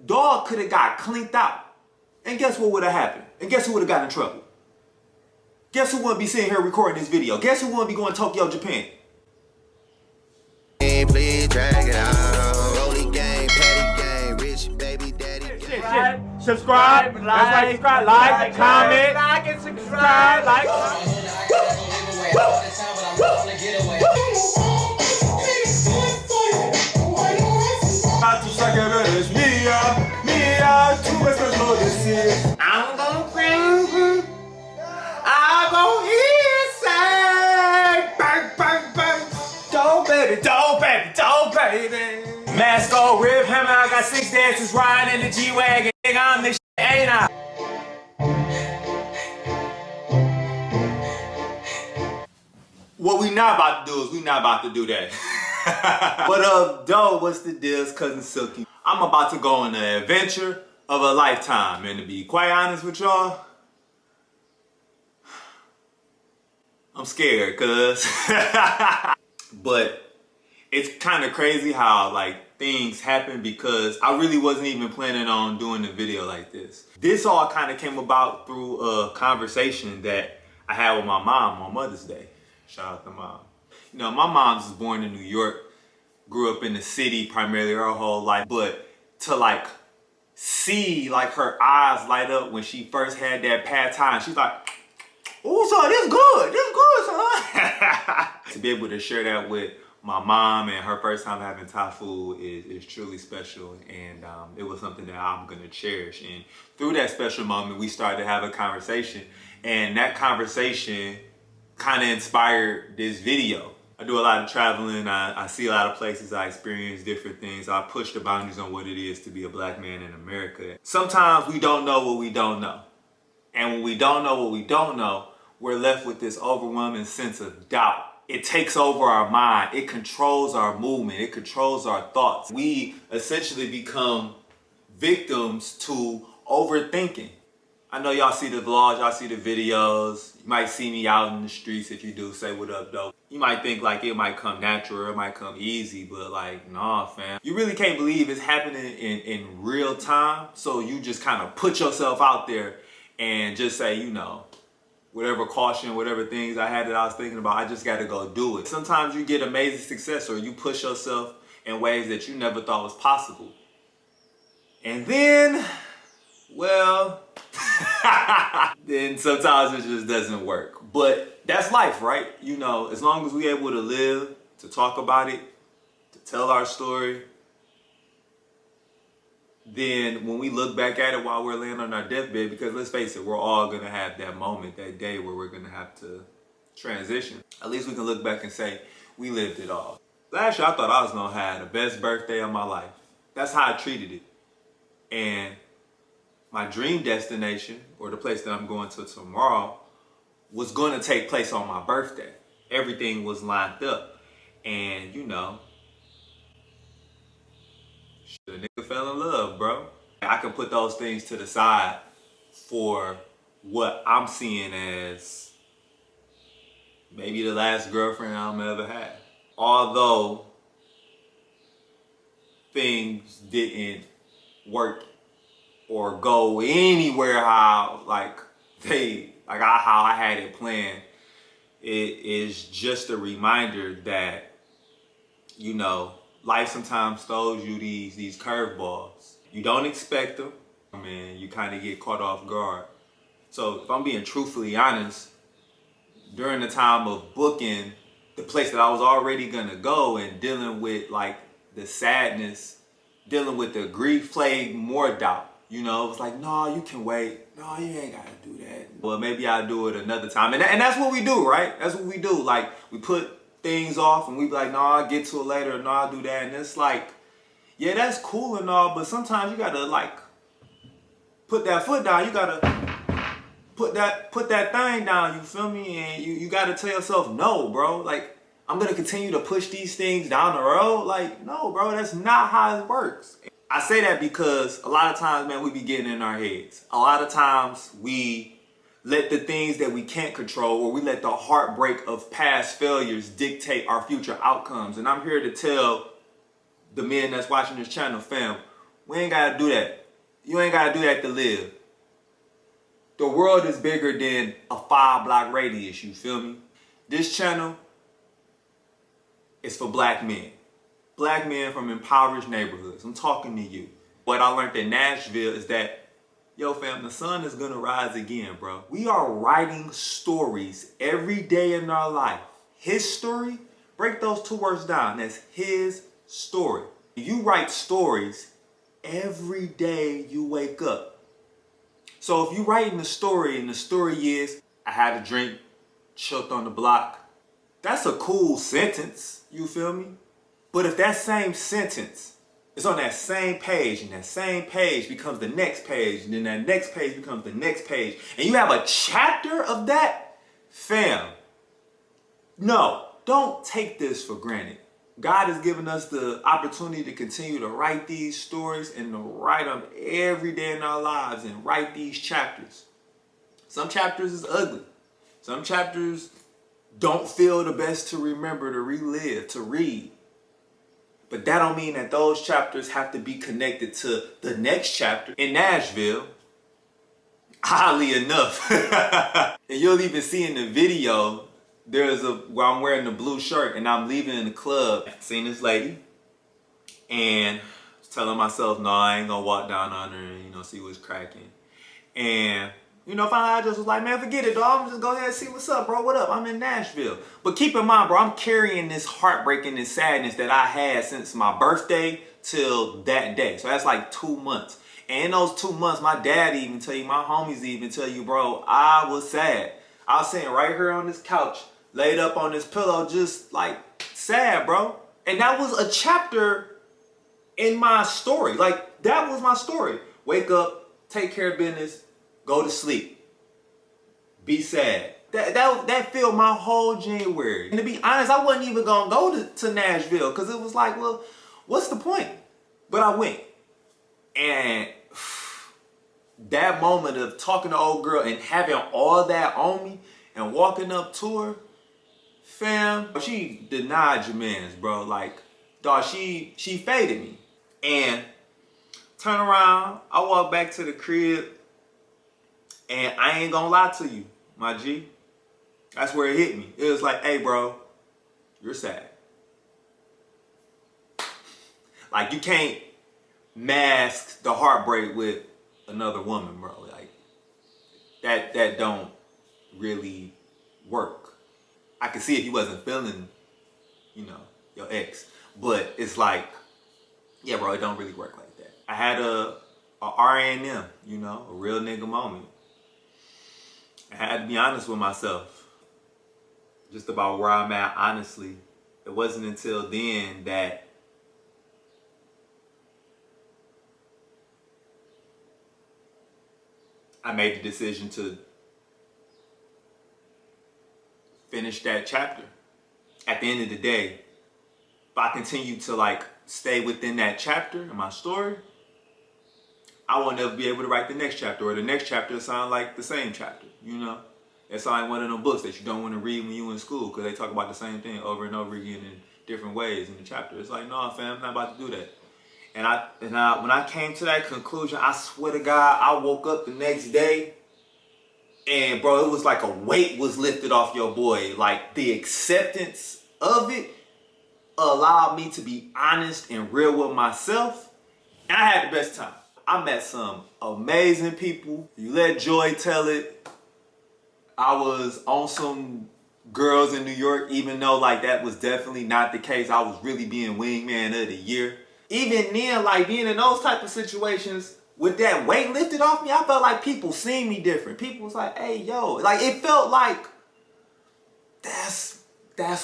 Dog could have got clinked out. And guess what would have happened? And guess who would have got in trouble? Guess who wouldn't be sitting here recording this video? Guess who wouldn't be going to Tokyo, Japan? Please drag it out. Rolling game, petty game, rich baby daddy. Subscribe, like, comment, like and subscribe, like. I'm gonna bring, I'm gonna inside. Bang, bang, bang. Dope baby, dope baby, dope baby. Mask on, rib hammer, I got 6 dancers riding in the G-Wagon. Nigga, I'm this shit, ain't I? What we not about to do is we not about to do that. What up, though? What's the deal? It's Cousin Silky. I'm about to go on the adventure of a lifetime, and to be quite honest with y'all, I'm scared, cuz. But it's kind of crazy how like things happen, because I really wasn't even planning on doing a video like this. This all kind of came about through a conversation that I had with my mom on Mother's Day. Shout out to Mom. You know, my mom's was born in New York, grew up in the city primarily her whole life, but to like see like her eyes light up when she first had that pad thai, she's like, "Oh, son, this good, son." To be able to share that with my mom and her first time having Thai food is truly special, and it was something that I'm gonna cherish. And through that special moment, we started to have a conversation, and that conversation kind of inspired this video. I do a lot of traveling, I see a lot of places, I experience different things, I push the boundaries on what it is to be a black man in America. Sometimes we don't know what we don't know. And when we don't know what we don't know, we're left with this overwhelming sense of doubt. It takes over our mind, it controls our movement, it controls our thoughts. We essentially become victims to overthinking. I know y'all see the vlogs, y'all see the videos. You might see me out in the streets. If you do, say what up, though. You might think like it might come natural, it might come easy, but like, nah, fam. You really can't believe it's happening in real time. So you just kind of put yourself out there and just say, you know, whatever caution, whatever things I had that I was thinking about, I just got to go do it. Sometimes you get amazing success, or you push yourself in ways that you never thought was possible. And then, well, then sometimes it just doesn't work. But that's life, right? You know, as long as we're able to live, to talk about it, to tell our story, then when we look back at it while we're laying on our deathbed, because let's face it, we're all gonna have that moment, that day where we're gonna have to transition. At least we can look back and say, we lived it all. Last year, I thought I was gonna have the best birthday of my life. That's how I treated it. And my dream destination, or the place that I'm going to tomorrow, was going to take place on my birthday. Everything was lined up. And, you know, the nigga fell in love, bro. I can put those things to the side for what I'm seeing as maybe the last girlfriend I'm ever had. Although things didn't work or go anywhere how how I had it planned, it is just a reminder that, you know, life sometimes throws you these curveballs. You don't expect them, and you kind of get caught off guard. So if I'm being truthfully honest, during the time of booking the place that I was already gonna go and dealing with like the sadness, dealing with the grief, played more doubt. You know, it was like, no, you can wait. No, you ain't gotta do that. Well, maybe I'll do it another time. And that's what we do, right? That's what we do. Like, we put things off and we be like, no, I'll get to it later. No, I'll do that. And it's like, yeah, that's cool and all, but sometimes you gotta like put that foot down. You gotta put that thing down, you feel me? And you gotta tell yourself, no, bro. Like, I'm gonna continue to push these things down the road. Like, no, bro, that's not how it works. I say that because a lot of times, man, we be getting in our heads. A lot of times we let the things that we can't control, or we let the heartbreak of past failures dictate our future outcomes. And I'm here to tell the men that's watching this channel, fam, We ain't gotta do that. You ain't gotta do that to live. The world is bigger than a 5-block radius, you feel me? This channel is for black men. Black men from impoverished neighborhoods. I'm talking to you. What I learned in Nashville is that, yo fam, the sun is gonna rise again, bro. We are writing stories every day in our life. His story, break those 2 words down. That's his story. You write stories every day you wake up. So if you writing the story and the story is, I had a drink, choked on the block, that's a cool sentence, you feel me? But if that same sentence is on that same page and that same page becomes the next page and then that next page becomes the next page and you have a chapter of that, fam, no, don't take this for granted. God has given us the opportunity to continue to write these stories and to write them every day in our lives and write these chapters. Some chapters is ugly. Some chapters don't feel the best to remember, to relive, to read. But that don't mean that those chapters have to be connected to the next chapter. In Nashville, oddly enough, and you'll even see in the video, where I'm wearing the blue shirt and I'm leaving the club. Seen this lady and telling myself, no, I ain't gonna walk down on her and, see what's cracking. And, finally I just was like, man, forget it, dog. I'm just go ahead and see what's up, bro. What up? I'm in Nashville. But keep in mind, bro, I'm carrying this heartbreak and this sadness that I had since my birthday till that day. So that's like 2 months. And in those 2 months, my dad even tell you, my homies even tell you, bro, I was sad. I was sitting right here on this couch, laid up on this pillow, just like sad, bro. And that was a chapter in my story. Like, that was my story. Wake up, take care of business, go to sleep, be sad. That filled my whole January. And to be honest, I wasn't even gonna go to Nashville because it was like, well, what's the point? But I went. And that moment of talking to old girl and having all that on me and walking up to her, fam, she denied your mans, bro. Like, dog, she faded me. And turn around, I walk back to the crib, and I ain't gonna lie to you, my G. That's where it hit me. It was like, hey, bro, you're sad. Like, you can't mask the heartbreak with another woman, bro. Like, that don't really work. I could see if you wasn't feeling, your ex. But it's like, yeah, bro, it don't really work like that. I had a R&M, a real nigga moment. I had to be honest with myself. Just about where I'm at, honestly. It wasn't until then that I made the decision to finish that chapter. At the end of the day, if I continue to stay within that chapter in my story, I won't ever be able to write the next chapter, or the next chapter sound like the same chapter, It sounds like one of them books that you don't want to read when you in school because they talk about the same thing over and over again in different ways in the chapter. It's like, no, fam, I'm not about to do that. And when I came to that conclusion, I swear to God, I woke up the next day and, bro, it was like a weight was lifted off your boy. Like, the acceptance of it allowed me to be honest and real with myself. And I had the best time. I met some amazing people. You let Joy tell it. I was on some girls in New York, even though that was definitely not the case. I was really being wingman of the year. Even then, being in those type of situations with that weight lifted off me, I felt like people seen me different. People was like, hey, yo. It felt like that's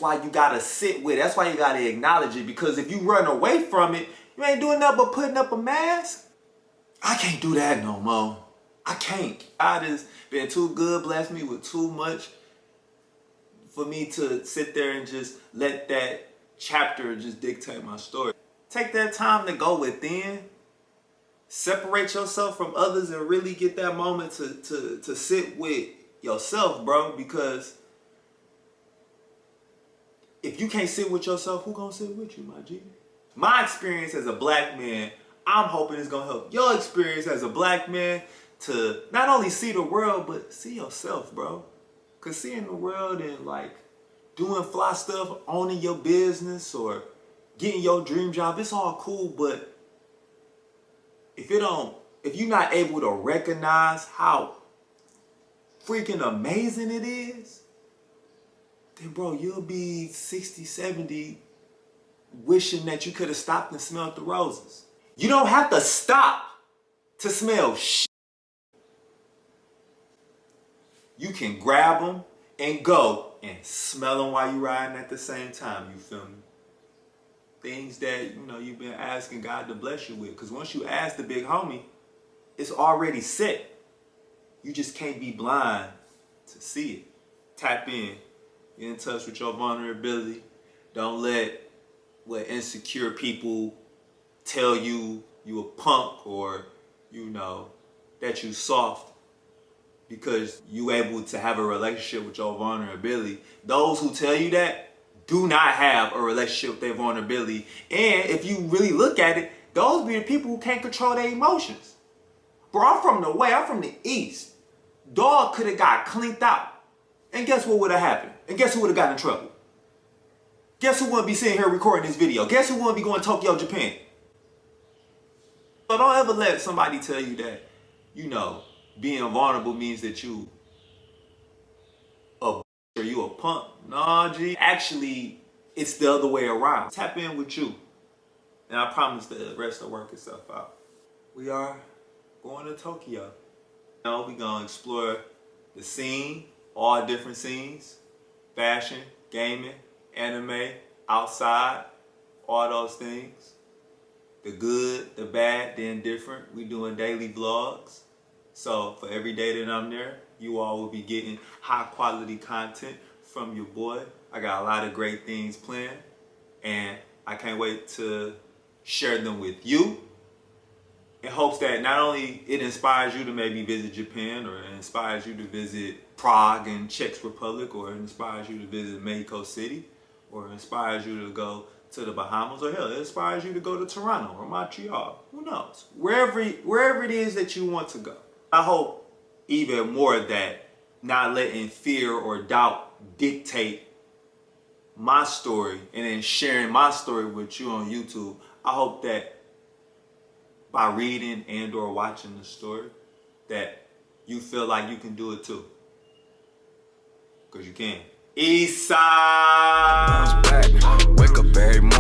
why you gotta sit with it. That's why you gotta acknowledge it. Because if you run away from it, you ain't doing nothing but putting up a mask. I can't do that no more. I can't. God has been too good, blessed me with too much for me to sit there and just let that chapter just dictate my story. Take that time to go within, separate yourself from others, and really get that moment to sit with yourself, bro. Because if you can't sit with yourself, who gonna sit with you, my G? My experience as a black man, I'm hoping it's gonna help your experience as a black man to not only see the world, but see yourself, bro. Cause seeing the world and like doing fly stuff, owning your business or getting your dream job, it's all cool, but if you're not able to recognize how freaking amazing it is, then bro, you'll be 60, 70 wishing that you could have stopped and smelled the roses. You don't have to stop to smell shit. You can grab them and go and smell them while you're riding at the same time, you feel me? Things that, you've been asking God to bless you with. Because once you ask the big homie, it's already set. You just can't be blind to see it. Tap in. Get in touch with your vulnerability. Don't let what insecure people tell you a punk or, that you soft because you able to have a relationship with your vulnerability. Those who tell you that do not have a relationship with their vulnerability. And if you really look at it, those be the people who can't control their emotions. Bro, I'm from the East. Dog could have got cleaned out. And guess what would have happened? And guess who would have got in trouble? Guess who wouldn't be sitting here recording this video? Guess who wouldn't be going to Tokyo, Japan? So don't ever let somebody tell you that, being vulnerable means that you or you a punk. Nah, G. Actually, it's the other way around. Tap in with you. And I promise the rest will work itself out. We are going to Tokyo. We're going to explore the scene, all different scenes, fashion, gaming, anime, outside, all those things. The good, the bad, the indifferent. We doing daily vlogs. So for every day that I'm there, you all will be getting high quality content from your boy. I got a lot of great things planned and I can't wait to share them with you in hopes that not only it inspires you to maybe visit Japan or it inspires you to visit Prague and Czech Republic or it inspires you to visit Mexico City or it inspires you to go to the Bahamas or hell, it inspires you to go to Toronto or Montreal. Who knows? Wherever it is that you want to go. I hope even more that not letting fear or doubt dictate my story and then sharing my story with you on YouTube. I hope that by reading and or watching the story that you feel like you can do it too. Because you can. East Side. Wake up every morning.